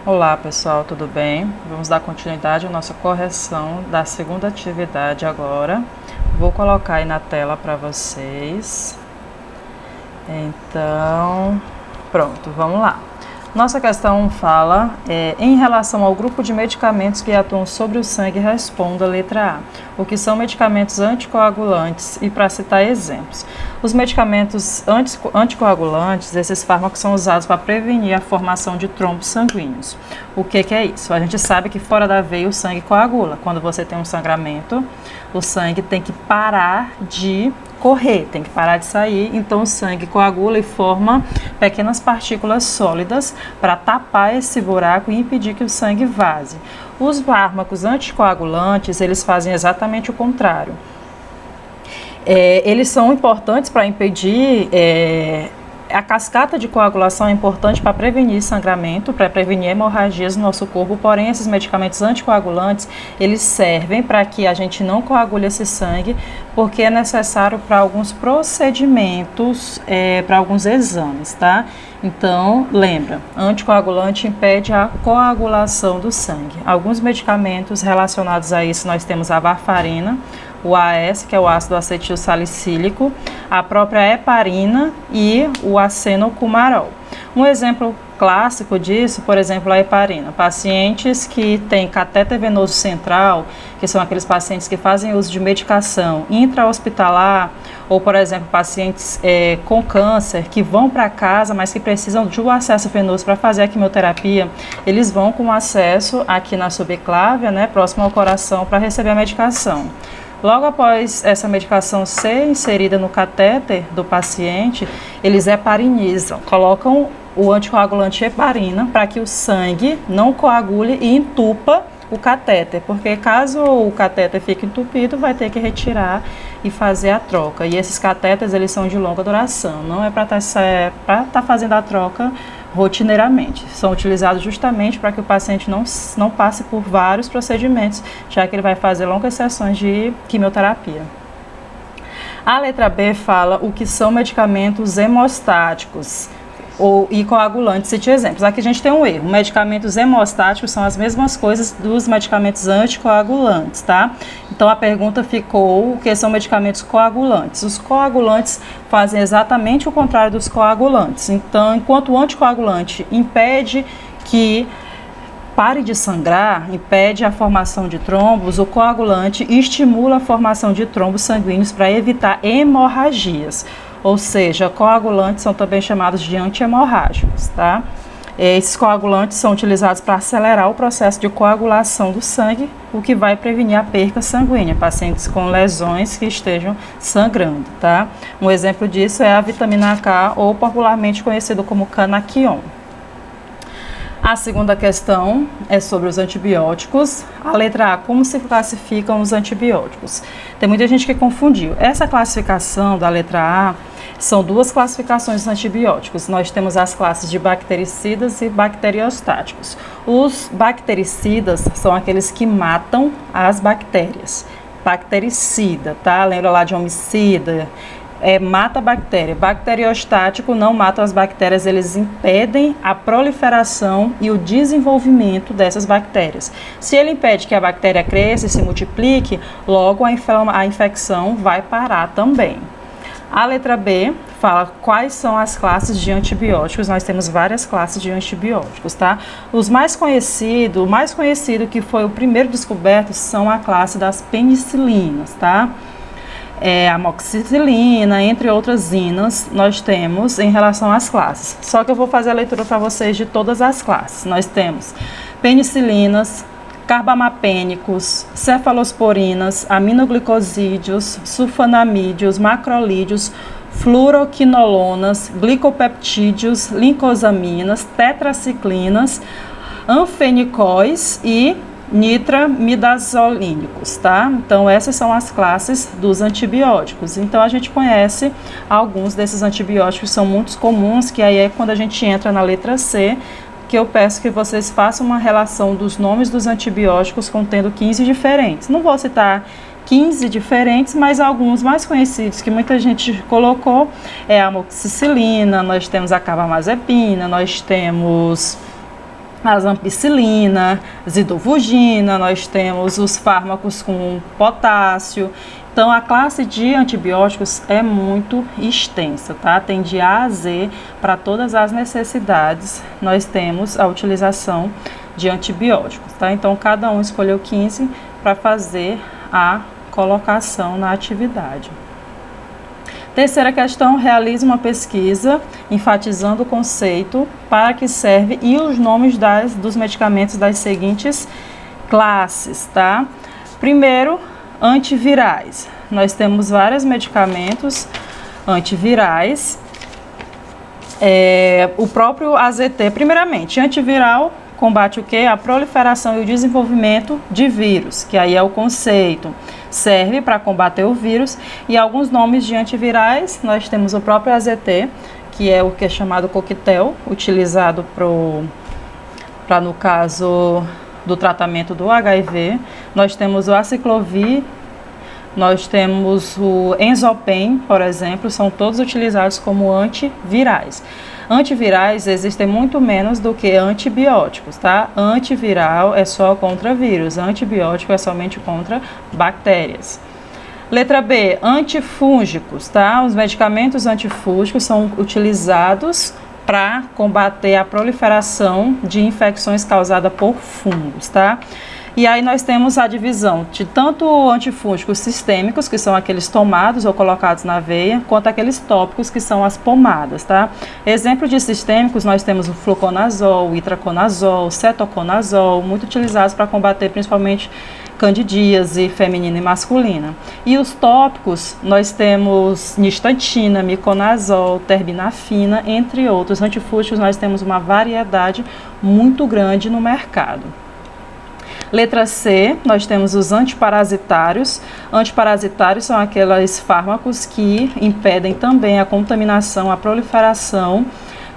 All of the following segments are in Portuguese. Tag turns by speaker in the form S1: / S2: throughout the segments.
S1: Olá pessoal, tudo bem? Vamos dar continuidade à nossa correção da segunda atividade agora. Vou colocar aí na tela para vocês. Então, pronto, vamos lá. Nossa questão fala, em relação ao grupo de medicamentos que atuam sobre o sangue, responda a letra A. O que são medicamentos anticoagulantes? E para citar exemplos. Os medicamentos anticoagulantes, esses fármacos são usados para prevenir a formação de trombos sanguíneos. O que é isso? A gente sabe que fora da veia o sangue coagula. Quando você tem um sangramento, o sangue tem que parar de correr, tem que parar de sair, então o sangue coagula e forma pequenas partículas sólidas para tapar esse buraco e impedir que o sangue vaze. Os fármacos anticoagulantes, eles fazem exatamente o contrário. Eles são importantes para impedir a cascata de coagulação é importante para prevenir sangramento, para prevenir hemorragias no nosso corpo, porém esses medicamentos anticoagulantes, eles servem para que a gente não coagule esse sangue, porque é necessário para alguns procedimentos, para alguns exames, tá? Então, lembra, anticoagulante impede a coagulação do sangue. Alguns medicamentos relacionados a isso, nós temos a varfarina, o AS, que é o ácido acetil salicílico, a própria heparina e o acenocumarol. Um exemplo clássico disso, por exemplo, a heparina. Pacientes que têm catéter venoso central, que são aqueles pacientes que fazem uso de medicação intra-hospitalar, ou, por exemplo, pacientes com câncer que vão para casa, mas que precisam de um acesso venoso para fazer a quimioterapia, eles vão com acesso aqui na subclávia, né, próximo ao coração, para receber a medicação. Logo após essa medicação ser inserida no catéter do paciente, eles heparinizam, colocam o anticoagulante heparina para que o sangue não coagule e entupa o catéter, porque caso o catéter fique entupido, vai ter que retirar e fazer a troca. E esses catéteres, eles são de longa duração, não é para estar fazendo a troca rotineiramente. São utilizados justamente para que o paciente não passe por vários procedimentos, já que ele vai fazer longas sessões de quimioterapia. A letra B fala o que são medicamentos hemostáticos e coagulantes. Cite exemplos. Aqui a gente tem um erro. Medicamentos hemostáticos são as mesmas coisas dos medicamentos anticoagulantes, tá? Então a pergunta ficou: o que são medicamentos coagulantes? Os coagulantes fazem exatamente o contrário dos coagulantes. Então, enquanto o anticoagulante impede que pare de sangrar, impede a formação de trombos, o coagulante estimula a formação de trombos sanguíneos para evitar hemorragias. Ou seja, coagulantes são também chamados de antihemorrágicos, tá? Esses coagulantes são utilizados para acelerar o processo de coagulação do sangue, o que vai prevenir a perca sanguínea, pacientes com lesões que estejam sangrando, tá? Um exemplo disso é a vitamina K, ou popularmente conhecido como Canaquion. A segunda questão é sobre os antibióticos. A letra A, como se classificam os antibióticos? Tem muita gente que confundiu. Essa classificação da letra A são duas classificações dos antibióticos. Nós temos as classes de bactericidas e bacteriostáticos. Os bactericidas são aqueles que matam as bactérias. Bactericida, tá? Lembra lá de homicida? Mata a bactéria. Bacteriostático não mata as bactérias, eles impedem a proliferação e o desenvolvimento dessas bactérias. Se ele impede que a bactéria cresça e se multiplique, logo a infecção vai parar também. A letra B fala quais são as classes de antibióticos. Nós temos várias classes de antibióticos, tá? O mais conhecido que foi o primeiro descoberto são a classe das penicilinas, tá? Amoxicilina, entre outras inas, nós temos em relação às classes. Só que eu vou fazer a leitura para vocês de todas as classes. Nós temos penicilinas, carbamapênicos, cefalosporinas, aminoglicosídeos, sulfonamídeos, macrolídeos, fluoroquinolonas, glicopeptídeos, lincosaminas, tetraciclinas, anfenicóis e nitramidazolínicos, tá? Então essas são as classes dos antibióticos. Então a gente conhece alguns desses antibióticos, são muito comuns, que aí é quando a gente entra na letra C, que eu peço que vocês façam uma relação dos nomes dos antibióticos contendo 15 diferentes. Não vou citar 15 diferentes, mas alguns mais conhecidos que muita gente colocou é a amoxicilina, nós temos a carbamazepina, nós temos as ampicilina, zidovudina, nós temos os fármacos com potássio. Então, a classe de antibióticos é muito extensa, tá? Tem de A a Z para todas as necessidades. Nós temos a utilização de antibióticos, tá? Então, cada um escolheu 15 para fazer a colocação na atividade. Terceira questão, realize uma pesquisa enfatizando o conceito, para que serve e os nomes dos medicamentos das seguintes classes, tá? Primeiro, antivirais. Nós temos vários medicamentos antivirais. O próprio AZT, primeiramente, antiviral combate o quê? A proliferação e o desenvolvimento de vírus, que aí é o conceito. Serve para combater o vírus. E alguns nomes de antivirais, nós temos o próprio AZT, que é o que é chamado coquetel, utilizado para, no caso do tratamento do HIV. Nós temos o aciclovir, nós temos o Enzopen, por exemplo, são todos utilizados como antivirais. Antivirais existem muito menos do que antibióticos, tá? Antiviral é só contra vírus, antibiótico é somente contra bactérias. Letra B, antifúngicos, tá? Os medicamentos antifúngicos são utilizados para combater a proliferação de infecções causadas por fungos, tá? E aí nós temos a divisão de tanto antifúngicos sistêmicos, que são aqueles tomados ou colocados na veia, quanto aqueles tópicos, que são as pomadas, tá? Exemplo de sistêmicos, nós temos o fluconazol, o itraconazol, cetoconazol, muito utilizados para combater principalmente candidíase feminina e masculina. E os tópicos, nós temos nistatina, miconazol, terbinafina, entre outros. Antifúngicos, nós temos uma variedade muito grande no mercado. Letra C, nós temos os antiparasitários. Antiparasitários são aqueles fármacos que impedem também a contaminação, a proliferação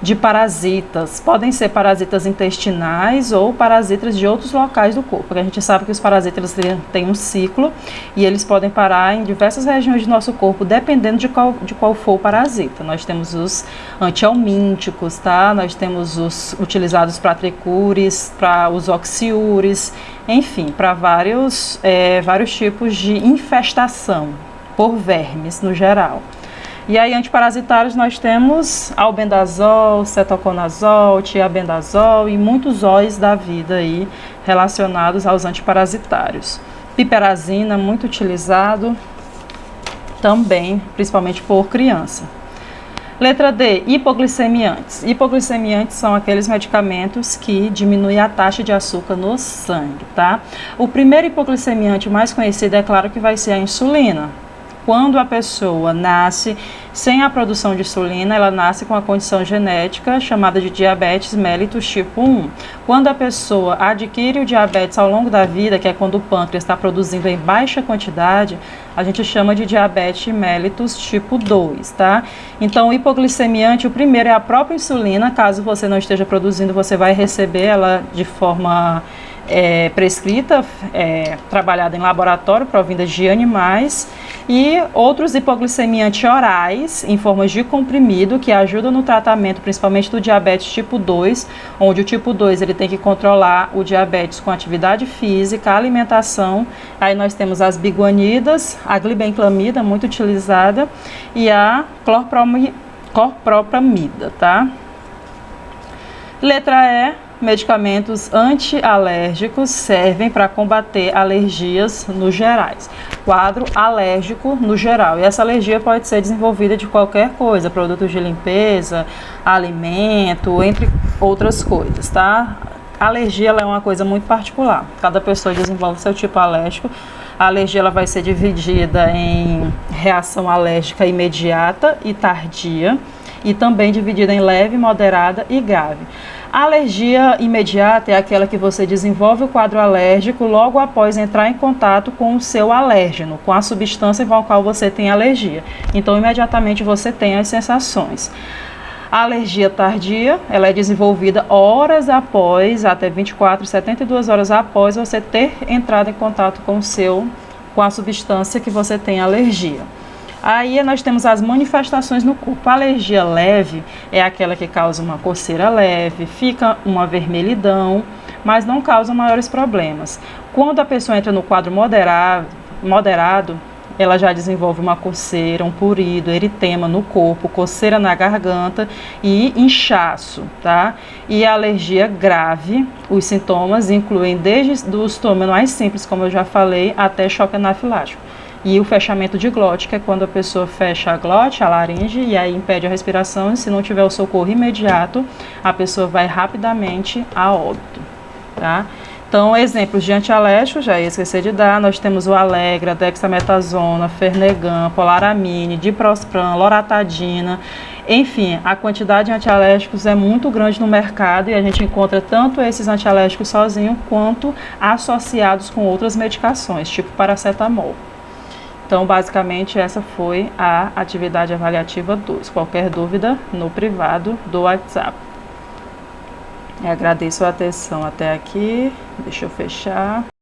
S1: de parasitas. Podem ser parasitas intestinais ou parasitas de outros locais do corpo, porque a gente sabe que os parasitas têm um ciclo e eles podem parar em diversas regiões do nosso corpo, dependendo de qual for o parasita. Nós temos os antihelmínticos, tá? Nós temos os utilizados para tricúris, para os oxiúris, enfim, para vários tipos de infestação por vermes no geral. E aí, antiparasitários, nós temos albendazol, cetoconazol, tiabendazol e muitos óis da vida aí relacionados aos antiparasitários. Piperazina, muito utilizado também, principalmente por criança. Letra D, hipoglicemiantes. Hipoglicemiantes são aqueles medicamentos que diminuem a taxa de açúcar no sangue, tá? O primeiro hipoglicemiante mais conhecido, é claro que vai ser a insulina. Quando a pessoa nasce sem a produção de insulina, ela nasce com a condição genética chamada de diabetes mellitus tipo 1. Quando a pessoa adquire o diabetes ao longo da vida, que é quando o pâncreas está produzindo em baixa quantidade, a gente chama de diabetes mellitus tipo 2, tá? Então, o hipoglicemiante, o primeiro é a própria insulina. Caso você não esteja produzindo, você vai receber ela de forma prescrita, trabalhada em laboratório, provinda de animais, e outros hipoglicemiantes orais, em formas de comprimido, que ajudam no tratamento, principalmente do diabetes tipo 2, onde o tipo 2 ele tem que controlar o diabetes com atividade física, alimentação. Aí nós temos as biguanidas, a glibenclamida, muito utilizada, e a clorpropamida, tá? Letra E, medicamentos antialérgicos servem para combater alergias no gerais. Quadro alérgico no geral. E essa alergia pode ser desenvolvida de qualquer coisa, produtos de limpeza, alimento, entre outras coisas, tá? A alergia ela é uma coisa muito particular. Cada pessoa desenvolve seu tipo alérgico. A alergia ela vai ser dividida em reação alérgica imediata e tardia, e também dividida em leve, moderada e grave. A alergia imediata é aquela que você desenvolve o quadro alérgico logo após entrar em contato com o seu alérgeno, com a substância com a qual você tem alergia. Então, imediatamente você tem as sensações. A alergia tardia, ela é desenvolvida horas após, até 24, 72 horas após você ter entrado em contato com a substância que você tem alergia. Aí nós temos as manifestações no corpo. A alergia leve é aquela que causa uma coceira leve, fica uma vermelhidão, mas não causa maiores problemas. Quando a pessoa entra no quadro moderado, ela já desenvolve uma coceira, um prurido, eritema no corpo, coceira na garganta e inchaço, tá? E a alergia grave, os sintomas incluem desde os sintomas mais simples, como eu já falei, até choque anafilático. E o fechamento de glote, que é quando a pessoa fecha a glote, a laringe, e aí impede a respiração, e se não tiver o socorro imediato, a pessoa vai rapidamente a óbito, tá? Então, exemplos de antialérgicos, já ia esquecer de dar, nós temos o Alegra, dexametasona, Fernegan, Polaramine, diprospran, loratadina, enfim, a quantidade de antialérgicos é muito grande no mercado e a gente encontra tanto esses antialérgicos sozinhos quanto associados com outras medicações, tipo paracetamol. Então, basicamente, essa foi a atividade avaliativa 2. Qualquer dúvida, no privado do WhatsApp. Eu agradeço a atenção até aqui. Deixa eu fechar.